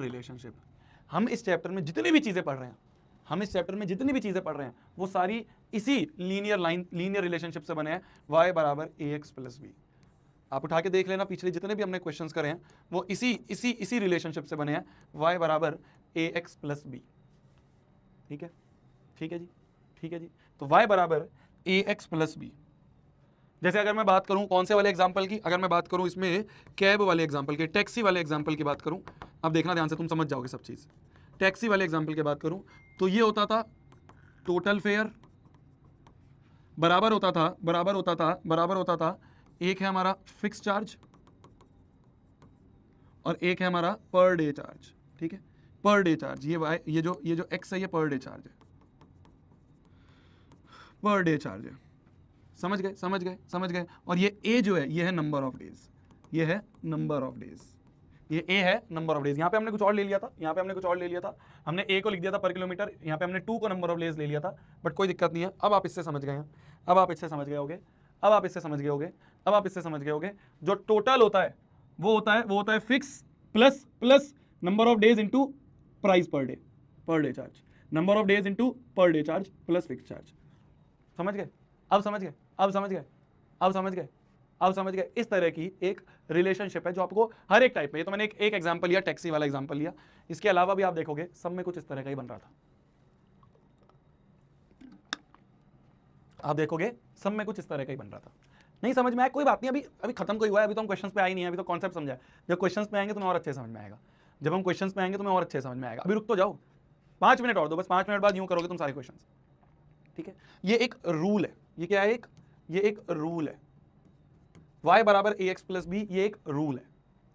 रिलेशनशिप। हम इस चैप्टर में जितनी भी चीजें पढ़ रहे हैं, वो सारी इसी लीनियर रिलेशनशिप से बने हैं, y बराबर ax + b। आप उठा के देख लेना, पिछले जितने भी हमने क्वेश्चंस करे हैं वो इसी रिलेशनशिप से बने हैं, y बराबर ax + b। ठीक ठीक है जी, ठीक है जी। तो y बराबर ax प्लस बी। जैसे अगर मैं बात करूं कौन से वाले एग्जाम्पल की, अगर मैं बात करूं इसमें कैब वाले एग्जाम्पल की, टैक्सी वाले एग्जाम्पल की बात करूं, अब देखना ध्यान से, तुम समझ जाओगे सब चीज। टैक्सी वाले एग्जाम्पल की बात करूं तो ये होता था टोटल फेयर बराबर होता था एक है हमारा फिक्स चार्ज और एक है हमारा पर डे चार्ज, ठीक है, पर डे चार्ज। ये जो एक्स है ये पर डे चार्ज है, पर डे चार्ज है। समझ गए। और ये ए जो है ये है नंबर ऑफ डेज, ये है नंबर ऑफ डेज, ये ए है नंबर ऑफ डेज। यहाँ पे हमने कुछ और ले लिया था, हमने ए को लिख दिया था पर किलोमीटर, यहाँ पे हमने 2 को नंबर ऑफ डेज ले लिया था, बट कोई दिक्कत नहीं है। अब आप इससे समझ गए हैं, अब आप इससे समझ गए होगे, जो टोटल होता है वो होता है fix plus number of days into price per day charge, number of days into per day charge plus fix charge. समझ गए? अब समझ गए। इस तरह की एक रिलेशनशिप है जो आपको हर एक टाइप में, ये तो मैंने एक एग्जांपल लिया, टैक्सी वाला एग्जांपल लिया, इसके अलावा भी आप देखोगे सब में कुछ इस तरह का ही बन रहा था। आप देखोगे सब में कुछ इस तरह का ही बन रहा था। नहीं समझ में आया कोई बात नहीं, अभी खत्म कोई हुआ है, अभी तो हम क्वेश्चंस पे आए नहीं है, अभी तो कॉन्सेप्ट समझा है। जब क्वेश्चंस पे आएंगे तुम्हें और अच्छे समझ में आएगा, अभी रुक तो जाओ, 5 मिनट और दो, बस 5 मिनट बाद यूं करोगे तुम सारे क्वेश्चंस, ठीक है। ये एक रूल है, ये क्या है, ये एक रूल है, y बराबर ax प्लस बी, ये एक रूल है,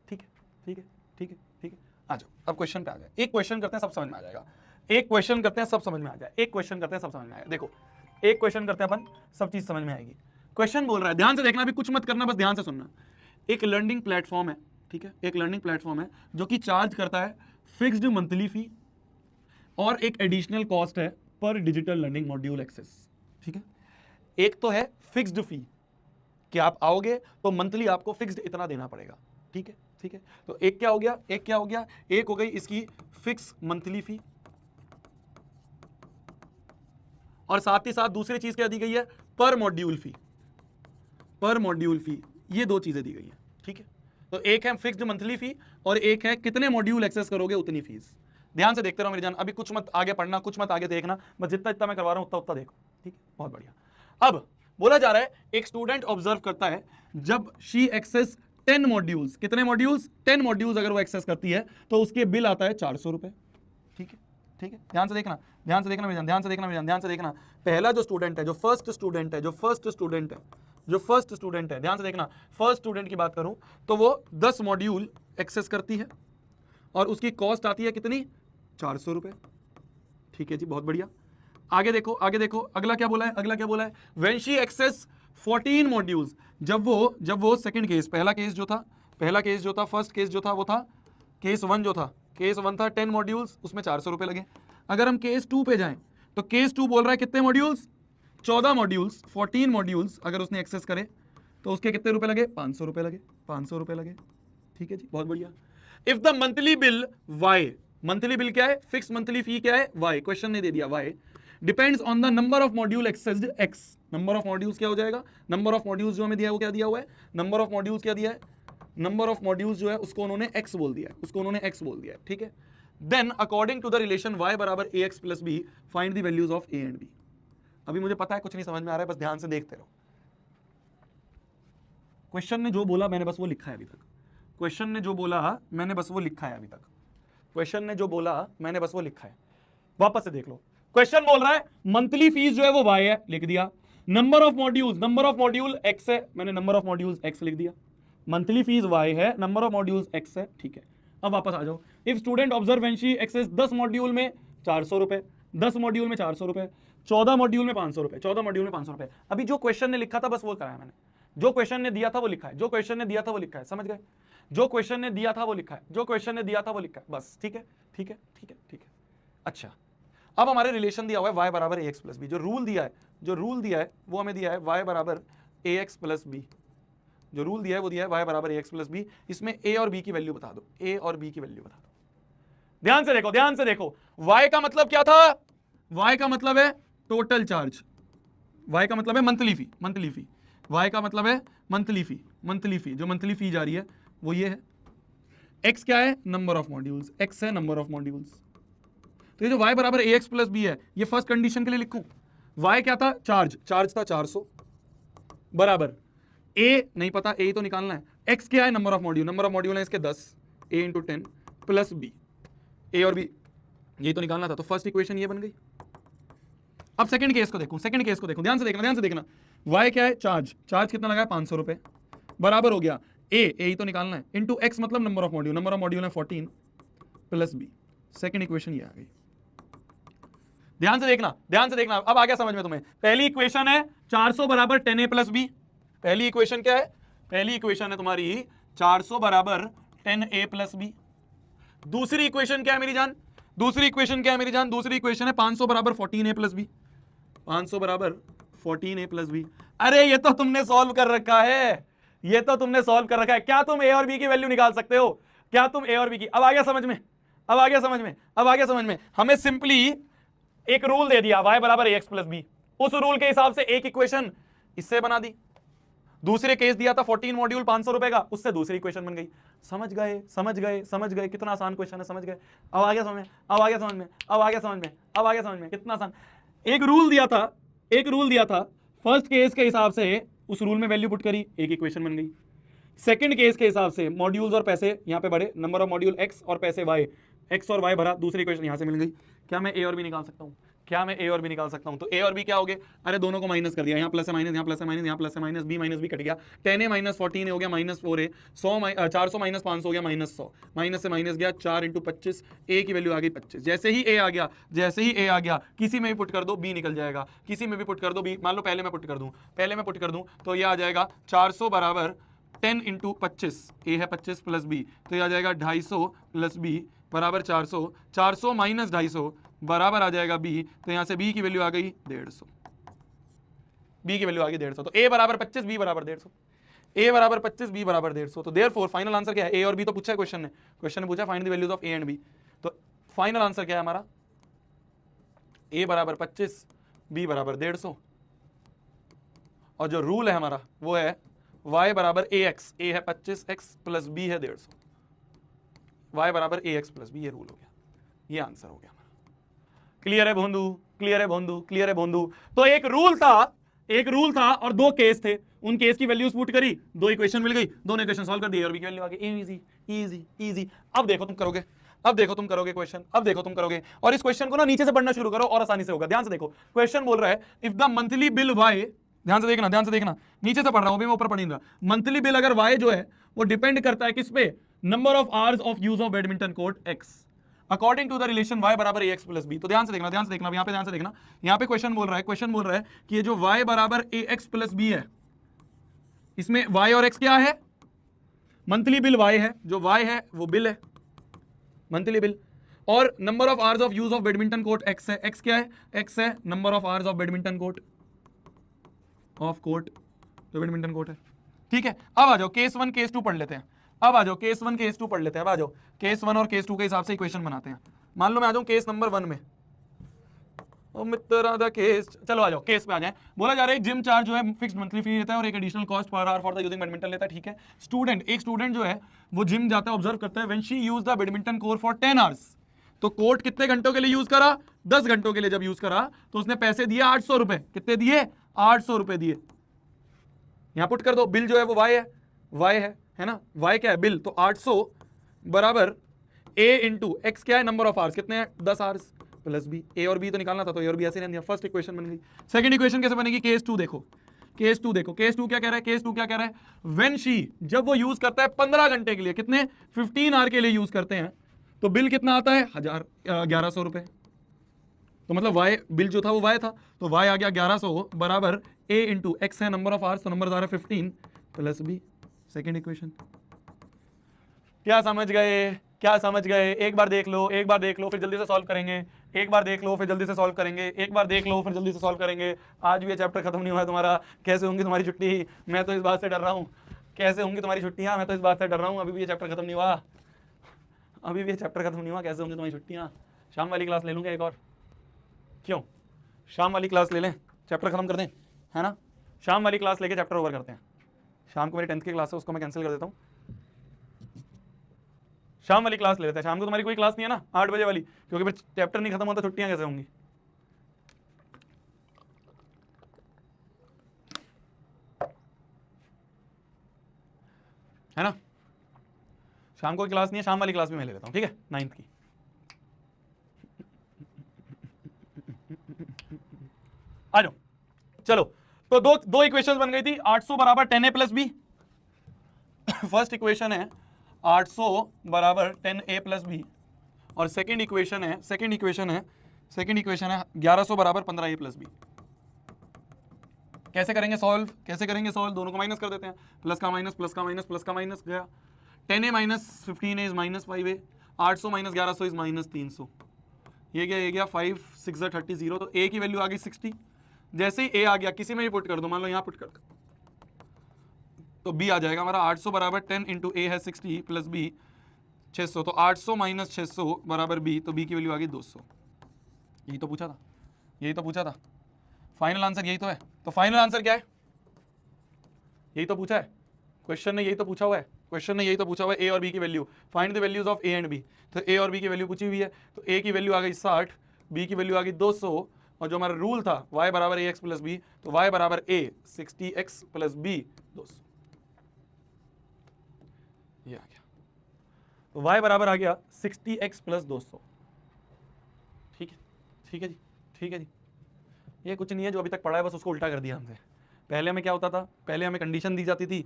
ठीक है। आ जाओ अब क्वेश्चन पे आ जाए, एक क्वेश्चन करते हैं सब समझ में आ जाएगा, देखो एक क्वेश्चन करते हैं अपन, सब चीज समझ में आएगी। क्वेश्चन बोल रहा है, ध्यान से देखना, अभी कुछ मत करना, बस ध्यान से सुनना। एक लर्निंग प्लेटफॉर्म है, ठीक है, एक लर्निंग प्लेटफॉर्म है जो कि चार्ज करता है फिक्स्ड मंथली फी और एक एडिशनल कॉस्ट है पर डिजिटल लर्निंग मॉड्यूल एक्सेस, ठीक है। एक तो है फिक्स्ड फी कि आप आओगे तो मंथली आपको फिक्स्ड इतना देना पड़ेगा, ठीक है। तो एक क्या हो गया, एक हो गई इसकी फिक्स मंथली फी, और साथ ही साथ दूसरी चीज क्या दी गई है, पर मॉड्यूल फी, ये 2 चीजें दी गई है, ठीक है। तो एक है फिक्स्ड मंथली फी और एक है कितने मॉड्यूल एक्सेस करोगे उतनी फीस। ध्यान से देखते रहो मेरी जान, अभी कुछ मत आगे पढ़ना, कुछ मत आगे देखना, बस जितना मैं करवा रहा हूं उतना देखो, ठीक है, बहुत बढ़िया। अब बोला जा रहा है एक स्टूडेंट ऑब्जर्व करता है जब शी एक्सेस 10 मॉड्यूल्स, कितने मॉड्यूल्स, 10 मॉड्यूल्स अगर वो एक्सेस करती है तो उसके बिल आता है 400 रुपए, ठीक है। ध्यान से देखना मेरी जान, पहला जो स्टूडेंट है, जो फर्स्ट स्टूडेंट है, ध्यान से देखना, फर्स्ट स्टूडेंट की बात करूं तो वो 10 मॉड्यूल एक्सेस करती है और उसकी कॉस्ट आती है कितनी, 400 रुपए, ठीक है जी, बहुत बढ़िया। आगे देखो, अगला क्या बोला है, व्हेन शी एक्सेस 14 मॉड्यूल्स, जब वो सेकंड केस, पहला केस जो था, फर्स्ट केस जो था वो था केस 1 जो था, केस 1 था 10 मॉड्यूल्स, उसमें 400 रुपए लगे। अगर हम केस 2 पे जाएं तो केस 2 बोल रहा है कितने मॉड्यूल्स, 14 मॉड्यूल्स, 14 मॉड्यूल्स अगर उसने एक्सेस करे तो उसके कितने रुपए लगे, 500 रुपए लगे, ठीक है जी, बहुत बढ़िया। If the monthly bill y, monthly bill क्या है, फिक्स मंथली फी क्या है, वाई, क्वेश्चन ने दे दिया y, depends on the number of module accessed x, number of modules क्या हो जाएगा, नंबर ऑफ मॉड्यूल्स जो हमें दिया है वो क्या दिया हुआ है, नंबर ऑफ मॉड्यूल्स क्या दिया है, नंबर ऑफ मॉड्यूल्स जो है उसको उन्होंने x बोल दिया है, ठीक है। Then according to the relation y बराबर ax plus b, find the values of a and b। अभी मुझे पता है कुछ नहीं समझ में आ रहा है, बस ध्यान से देखते रहो। क्वेश्चन ने जो बोला मैंने बस वो लिखा है अभी तक, वापस से देख लो। क्वेश्चन बोल रहा है मंथली फीस जो है वो y है, लिख दिया। नंबर ऑफ मॉड्यूल x है, मैंने नंबर ऑफ मॉड्यूल्स x लिख दिया। मंथली फीस y है, नंबर ऑफ मॉड्यूल्स x है, ठीक है। अब वापस आ जाओ। If student observe when she access 10 module में 400 रुपए, 10 मॉड्यूल में 400 रुपए, 14 मॉड्यूल में 500 रुपए, अभी जो क्वेश्चन ने लिखा था बस वो कराया मैंने, जो क्वेश्चन ने दिया था वो लिखा है, समझ गए, जो क्वेश्चन ने दिया था वो लिखा है, बस, ठीक है। अच्छा, अब हमारे रिलेशन दिया हुआ है y बराबर ax प्लस बी, जो रूल दिया है वो हमें दिया है y बराबर ax प्लस बी, जो रूल दिया है वो दिया है y बराबर ax प्लस बी। इसमें a और b की वैल्यू बता दो, ध्यान से देखो, y का मतलब क्या था, y का मतलब है टोटल चार्ज, y का मतलब है मंथली फी, y का मतलब है मंथली फी, जो मंथली फी जा रही है वो ये है। x क्या है, नंबर ऑफ मॉड्यूल्स, x है नंबर ऑफ मॉड्यूल्स, तो ये जो y बराबर ax प्लस बी है, ये फर्स्ट कंडीशन के लिए लिखूं। y क्या था? चार्ज था 400 बराबर a नहीं पता, a तो निकालना है। x क्या है? नंबर ऑफ मॉड्यूल है इसके 10, a into 10 plus b, a और b ये तो निकालना था। तो फर्स्ट इक्वेशन ये बन गई। अब सेकंड केस को देखूं, ध्यान से देखना। y क्या है? चार्ज कितना लगा है? 500 रुपए बराबर हो गया a ही तो निकालना है, इंटू x मतलब नंबर ऑफ मॉड्यूल है 14 प्लस b। सेकंड इक्वेशन ये आ गई। ध्यान से देखना, अब आ गया समझ में तुम्हें। पहली इक्वेशन है 400 बराबर 10a प्लस बी। पहली इक्वेशन क्या है? पहली इक्वेशन है तुम्हारी 400 बराबर 10a प्लस बी। दूसरी इक्वेशन क्या है मेरी जान? दूसरी इक्वेशन है 500 बराबर 14a प्लस बी। 500 बराबर 14a प्लस बी। अरे ये तो तुमने सॉल्व कर रखा है, क्या तुम a और b की वैल्यू निकाल सकते हो? क्या तुम a और b की? अब आ गया समझ में। हमें सिंपली एक रूल दे दिया, y बराबर ax प्लस बी। उस रूल के हिसाब से एक इक्वेशन इससे बना दी। दूसरे केस दिया था 14 मॉड्यूल 500 रुपए का, उससे दूसरी इक्वेशन बन गई। समझ गए कितना आसान क्वेश्चन है, समझ गए? अब आ गया समझ में, कितना आसान। एक रूल दिया था, फर्स्ट केस के हिसाब से उस रूल में वैल्यू पुट करी, एक इक्वेशन बन गई। सेकंड केस के हिसाब से मॉड्यूल्स और पैसे यहां पे बढ़े, नंबर ऑफ मॉड्यूल x और पैसे y, x और y भरा, दूसरी इक्वेशन यहां से मिल गई। क्या मैं a और b निकाल सकता हूं? तो a और b क्या हो गए? अरे दोनों को माइनस कर दिया, यहाँ प्लस है माइनस, यहाँ प्लस है minus, b minus b cut गया, 10a माइनस 14 हो गया माइनस 4a, 400 माइनस 500 हो गया माइनस 100, माइनस से माइनस गया 4 इंटू 25, a की वैल्यू आ गई 25। जैसे ही a आ गया, किसी में भी पुट कर दो b निकल जाएगा, किसी में भी पुट कर दो b। मान लो पहले मैं पुट कर दूं तो ये आ जाएगा 400 बराबर 10 इंटू 25, ए है 25 प्लस बी, तो ये आ जाएगा 250 प्लस बी बराबर 400, 400 माइनस 250 बराबर आ जाएगा बी। तो यहां से बी की वैल्यू आ गई 150, तो ए बराबर 25, बी बराबर 150, तो देयरफॉर फाइनल आंसर क्या है? ए और बी तो पूछा है क्वेश्चन ने पूछा find the values of a and b. तो फाइनल आंसर क्या है हमारा? ए बराबर 25, बी बराबर 150, और जो रूल है हमारा वो है y बराबर ax, a है 25x प्लस b है 150, y बराबर ax प्लस b, ये रूल हो गया, ये आंसर हो गया हमारा। क्लियर है बोंदू? तो एक रूल था और दो केस थे, उन केस की वैल्यूज पुट करी, दो इक्वेशन मिल गई, दोनों इक्वेशन सॉल्व कर दी और b की वैल्यू आ गई। इजी। अब देखो तुम करोगे क्वेश्चन, और इस क्वेश्चन को ना नीचे से पढ़ना शुरू करो और आसानी से होगा। ध्यान से देखो, क्वेश्चन बोल रहा है if the monthly bill y, ध्यान से देखना, नीचे से पढ़ रहा हूं मैं, ऊपर पढ़ नहीं रहा। मंथली बिल अगर y जो है वो डिपेंड करता है किस पे? Number of hours of use of badminton court x according to the relation y बराबर ax प्लस b। तो ध्यान से देखना, यहाँ पे क्वेश्चन बोल रहा है कि ये जो y बराबर ax प्लस b है, इसमें y और x क्या है? मंथली बिल y है, जो y है वो बिल है, मंथली बिल, और number of hours of use of badminton court x है। x क्या है? x है number of hours of badminton court, जो बैडमिंटन कोर्ट है। ठीक है, अब आ जाओ केस 1 केस 2 पढ़ लेते हैं। केस 1 और केस 2 के हिसाब से इक्वेशन बनाते हैं। मान लो मैं आ जाऊं केस नंबर 1 में, ओ मित्रा द केस, चलो आ जाओ केस पे आ जाए। बोला जा रहा है जिम चार्ज जो है फिक्स्ड मंथली फी लेता है और एक additional cost per hour for the using badminton लेता है। ठीक है, एक स्टूडेंट जो है वो जिम जाता है, ऑब्जर्व करता है when she use the badminton court for 10 hours. तो कोर्ट कितने घंटों के लिए यूज करा? 10 घंटों के लिए जब यूज करा तो उसने पैसे दिए 800 रुपए। कितने दिए? 800 रुपए दिए। यहां पुट कर दो, बिल जो है वो y है ना, y क्या है? बिल। तो 800 बराबर a इंटू एक्स क्या है? नंबर ऑफ आवर्स, कितने हैं? 10 आवर्स प्लस b। a और b तो निकालना था, तो a और b ऐसे रहने दिया। फर्स्ट इक्वेशन बन गई। सेकंड इक्वेशन कैसे बनेगी? केस 2 देखो, केस 2 क्या कह रहा है? व्हेन शी, जब वो यूज करता है 15 घंटे के लिए, कितने? 15 आवर के लिए यूज करते हैं, तो बिल कितना आता है? 1100 रुपए। तो मतलब y बिल जो था वो y था, तो y आ गया 1100 बराबर a इंटू एक्स है नंबर ऑफ आवर्स, तो नंबर आ रहा है 15 प्लस b। Second equation. क्या समझ गए? एक बार देख लो फिर जल्दी से सॉल्व करेंगे। आज भी ये चैप्टर खत्म नहीं हुआ है तुम्हारा। कैसे होंगी तुम्हारी छुट्टी? मैं तो इस बात से डर रहा हूँ। कैसे होंगी तुम्हारी छुट्टियां? मैं तो इस बात से डर रहा हूँ। अभी भी ये चैप्टर खत्म नहीं हुआ। कैसे होंगी तुम्हारी छुट्टियां? शाम वाली क्लास ले लूंगा एक और। क्यों? शाम वाली क्लास ले लें, चैप्टर खत्म कर दें, है ना? शाम वाली क्लास लेके चैप्टर ओवर करते हैं। शाम को मेरी 10th की क्लास है, उसको मैं कैंसिल कर देता हूँ। शाम वाली क्लास ले लेते हैं। शाम को तुम्हारी कोई क्लास नहीं है ना 8 बजे वाली, क्योंकि फिर चैप्टर नहीं खत्म होता, छुट्टियां कैसे होंगी। है ना, शाम को क्लास नहीं है, शाम वाली क्लास भी मैं ले लेता हूँ, ठीक है, 9th की। आ जाओ, चलो। तो दो इक्वेशंस बन गई थी। 800 बराबर 10a plus B, first equation है 800 बराबर 10a प्लस बी, और सेकंड इक्वेशन है 1100 बराबर 15a प्लस बी। कैसे करेंगे सॉल्व, दोनों को माइनस कर देते हैं, प्लस का माइनस, प्लस का माइनस, प्लस का माइनस गया। 10a minus 15a is minus 5a, 800 minus 1100 is minus 300, ये गया 5 6 30 0, तो a की वैल्यू आ गई 60। जैसे ही a आ गया, किसी में भी पुट कर दो, मान लो यहाँ पुट कर दो, तो b आ जाएगा हमारा 800 बराबर 10 इंटू a है 60 प्लस b 600, तो 800 माइनस 600 बराबर b, तो b की वैल्यू आ गई 200। यही तो पूछा था, फाइनल आंसर यही तो है। तो फाइनल आंसर क्या है, यही तो पूछा है क्वेश्चन ने, यही तो पूछा हुआ है a और b की value, find the values of a and b। तो a और b की वैल्यू पूछी हुई है, तो a की वैल्यू आ गई 60, b की वैल्यू आ गई 200, और जो हमारा रूल था y बराबर ax प्लस b, तो y बराबर a 60x प्लस b 200, ये आ गया। तो y बराबर आ गया 60x प्लस 200। ठीक है जी। ये कुछ नहीं है जो अभी तक पढ़ा है, बस उसको उल्टा कर दिया हमसे। पहले हमें क्या होता था, पहले हमें कंडीशन दी जाती थी,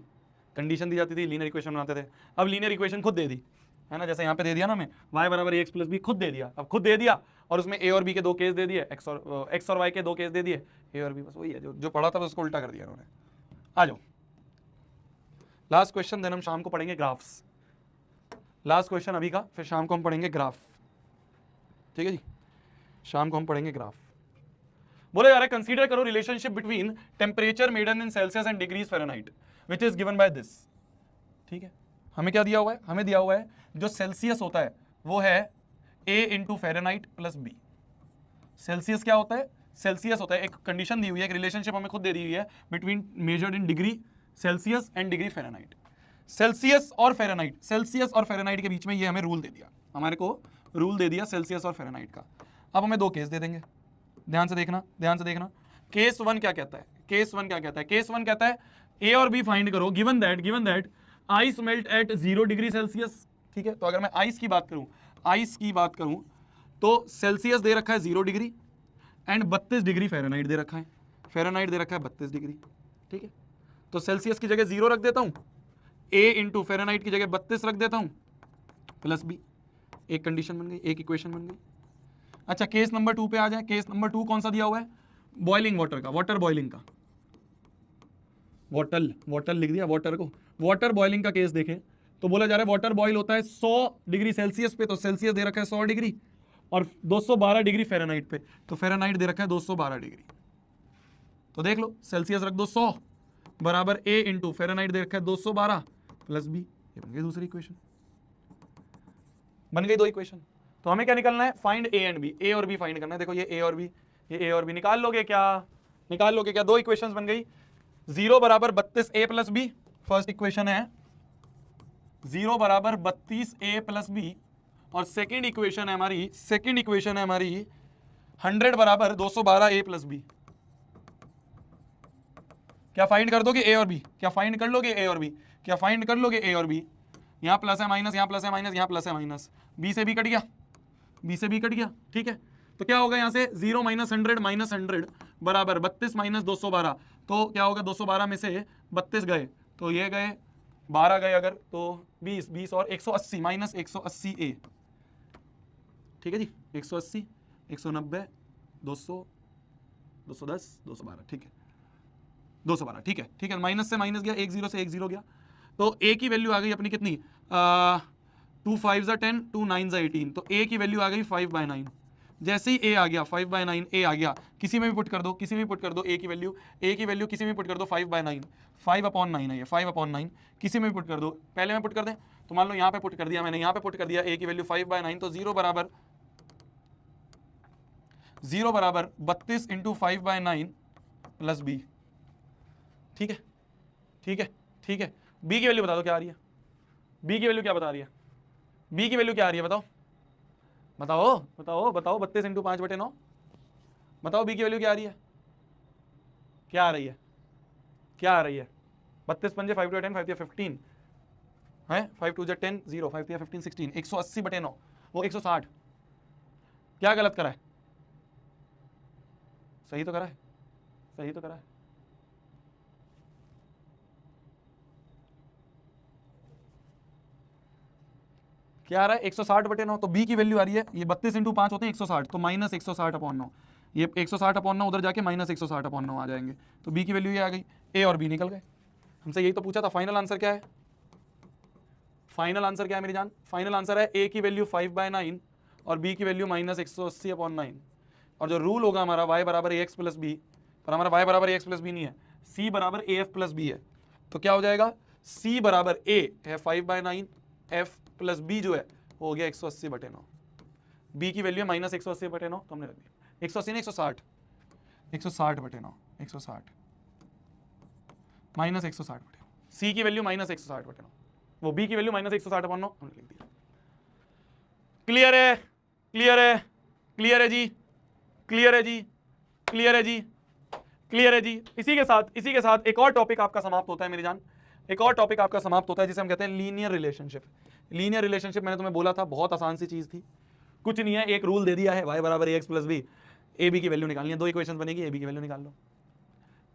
लीनियर इक्वेशन बनाते थे। अब लीनियर इक्वेशन खुद दे दी, है ना, जैसे यहाँ पे दे दिया ना हमें y बराबर ax प्लस बी, खुद दे दिया, और उसमें a और b के दो केस दे दिए, x और y के दो केस दे दिए, a और b, बस वही है जो पढ़ा था, बस उसको उल्टा कर दिया उन्होंने। आ जाओ लास्ट क्वेश्चन, देन हम शाम को पढ़ेंगे ग्राफ्स। लास्ट क्वेश्चन अभी का, फिर शाम को हम पढ़ेंगे ग्राफ। ठीक है जी, शाम को हम पढ़ेंगे ग्राफ। बोले जा रहा है कंसीडर करो relationship between temperature measured in Celsius and degrees Fahrenheit which is given by this. ठीक है, हमें क्या दिया हुआ है, हमें दिया हुआ है जो सेल्सियस होता है वो है a into Fahrenheit plus b। Celsius क्या होता है, सेल्सियस होता है, एक कंडीशन दी हुई है, एक रिलेशनशिप हमें खुद दे दी हुई है between measured in degree Celsius and degree Fahrenheit. Celsius और फ़ारेनहाइट के बीच में ये हमें रूल दे दिया, हमारे को रूल दे दिया सेल्सियस और फ़ारेनहाइट का। अब हमें दो केस दे देंगे, ध्यान से देखना। केस वन क्या कहता है, केस वन कहता है ए और बी फाइंड करो given that ice melt eight 0 degree Celsius. ठीक है, तो अगर मैं आइस की बात करूं तो सेल्सियस दे रखा है 0 डिग्री एंड 32 डिग्री फ़ारेनहाइट दे रखा है, 32 डिग्री। ठीक है, तो सेल्सियस की जगह 0 रख देता हूं, a इंटू फ़ारेनहाइट की जगह 32 रख देता हूं, प्लस b। एक कंडीशन बन गई, एक इक्वेशन बन गई। अच्छा, केस नंबर 2 पे आ जाए। केस नंबर 2 कौन सा दिया हुआ है, बॉइलिंग वाटर का, वाटर बॉइलिंग का, वाटर लिख दिया, वाटर बॉइलिंग का केस देखें तो बोला जा रहा है वाटर बॉयल होता है 100 डिग्री सेल्सियस पे, तो सेल्सियस दे रखा है 100 डिग्री, और 212 डिग्री फ़ारेनहाइट पे, तो फ़ारेनहाइट दे रखा है 212 डिग्री। तो देख लो, सेल्सियस रख दो 100 बराबर a इंटू फ़ारेनहाइट दे रखा है 212 प्लस b। ये बन गई दूसरी इक्वेशन, बन गई दो इक्वेशन। तो हमें क्या निकालना है, find a and b, a और b फाइंड करना है। देखो ये a और b निकाल लोगे क्या, दो इक्वेशंस बन गई। 0 बराबर 32a plus B, first equation है 0 बराबर 32a प्लस बी, और सेकेंड इक्वेशन है हमारी 100 बराबर 212a प्लस बी। क्या फाइंड कर दोगे a और b, क्या फाइंड कर लोगे a और b, यहाँ प्लस है माइनस, यहाँ प्लस है माइनस, यहाँ प्लस है माइनस, b से b कट गया, ठीक है। तो क्या होगा यहाँ से 0 माइनस 100 माइनस 100 बराबर 32 माइनस 212, तो क्या होगा 212 में से 32 गए तो ये गए 12 गए, अगर तो 20 और 180 माइनस 180a। ठीक है जी, 180 190 200 210 212, ठीक है 212, ठीक है, माइनस से माइनस गया, 1 0 से 1 0 गया, तो a की वैल्यू आ गई अपनी कितनी, 2 5 10 2 9 18, तो a की वैल्यू आ गई 5/9। जैसे ही a आ गया 5/9, a आ गया, किसी में भी पुट कर दो a की वैल्यू किसी में पुट कर दो 5/9, 5/9 है ये, 5/9 किसी में भी पुट कर दो। पहले में पुट कर दें तो मान लो यहाँ पे पुट कर दिया मैंने, यहाँ पे पुट कर दिया a की वैल्यू 5/9, तो 0 बराबर 32 इंटू 5/9 प्लस b। ठीक है, b की वैल्यू बता दो क्या आ रही है, b की वैल्यू क्या बता रही है, बी की वैल्यू क्या आ रही है बताओ बताओ बताओ बताओ 32 इंटू 5/9 बताओ बी की वैल्यू क्या आ रही है, क्या आ रही है, क्या आ रही है? 32 पंजे 5 2 10 5 15 है, 5 2 10 0 5 15 16 180/9 वो 160। क्या गलत करा है? सही तो करा है, सही तो करा है। क्या आ रहा है 160/9, तो बी की वैल्यू आ रही है, ये 32 इंटू 5 होते हैं 160, तो माइनस 160/9, ये 160/9 उधर जाके माइनस 160/9 आ जाएंगे, तो बी की वैल्यू ये आ गई। ए और बी निकल गए। हमसे यही तो पूछा था, फाइनल आंसर क्या है? फाइनल आंसर क्या है मेरी जान? फाइनल आंसर है ए की वैल्यू 5/9 और बी की वैल्यू -180/9। और जो रूल होगा हमारा y बराबर ए एक्स प्लस बी, पर हमारा y बराबर ए एक्स प्लस बी नहीं है, c बराबर ए एफ प्लस बी है, तो क्या हो जाएगा? c बराबर a है 5/9, f प्लस b जो है वो हो गया 180/9। b की वैल्यू है -180/9, तो हमने रख दिया 180 नहीं 160, 160/9 160 -160/9, c की वैल्यू -160/9, वो b की वैल्यू -160/9 हमने लिख दिया। क्लियर है? क्लियर है? क्लियर है जी? क्लियर है जी? क्लियर है जी? क्लियर है जी? इसी के साथ एक और टॉपिक आपका समाप्त होता है मेरी जान, एक और टॉपिक आपका समाप्त होता है जिसे हम कहते हैं लीनियर रिलेशनशिप। लीनियर रिलेशनशिप मैंने तुम्हें बोला था बहुत आसान सी चीज थी, कुछ नहीं है, एक रूल दे दिया है y बराबर A X plus B, A B की वैल्यू निकालनी है, दो इक्वेशन बनेगी, ए बी की वैल्यू निकाल लो,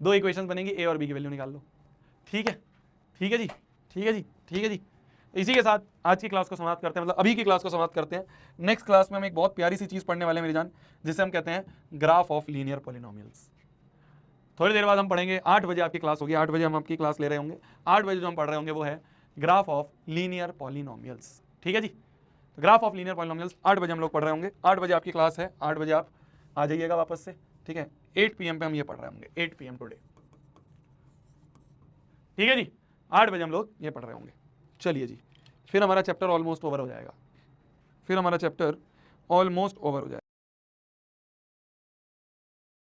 दो इक्वेशन बनेगी, ए और बी की वैल्यू निकाल लो। ठीक है, ठीक है जी, ठीक है जी, ठीक है जी। इसी के साथ आज की क्लास को समाप्त करते हैं, मतलब अभी की क्लास को समाप्त करते हैं। नेक्स्ट क्लास में हम एक बहुत प्यारी सी चीज पढ़ने वाले हैं मेरी जान, जिसे हम कहते हैं ग्राफ ऑफ लीनियर पॉलिनोमियल्स। थोड़ी देर बाद हम पढ़ेंगे, 8 बजे आपकी क्लास होगी, 8 बजे हम आपकी क्लास ले रहे होंगे। 8 बजे जो हम पढ़ रहे होंगे वो है ग्राफ ऑफ लीनियर पॉलिनोमियल्स। ठीक है जी, तो ग्राफ ऑफ लीनियर पॉलिनोमियल्स 8 बजे हम लोग पढ़ रहे होंगे। 8 बजे आपकी क्लास है, 8 बजे आप आ जाइएगा वापस से। ठीक है, 8 PM पे हम ये पढ़ रहे होंगे, 8 PM टुडे। ठीक है जी, 8 बजे हम लोग ये पढ़ रहे होंगे। चलिए जी, फिर हमारा चैप्टर ऑलमोस्ट ओवर हो जाएगा, फिर हमारा चैप्टर ऑलमोस्ट ओवर हो जाएगा।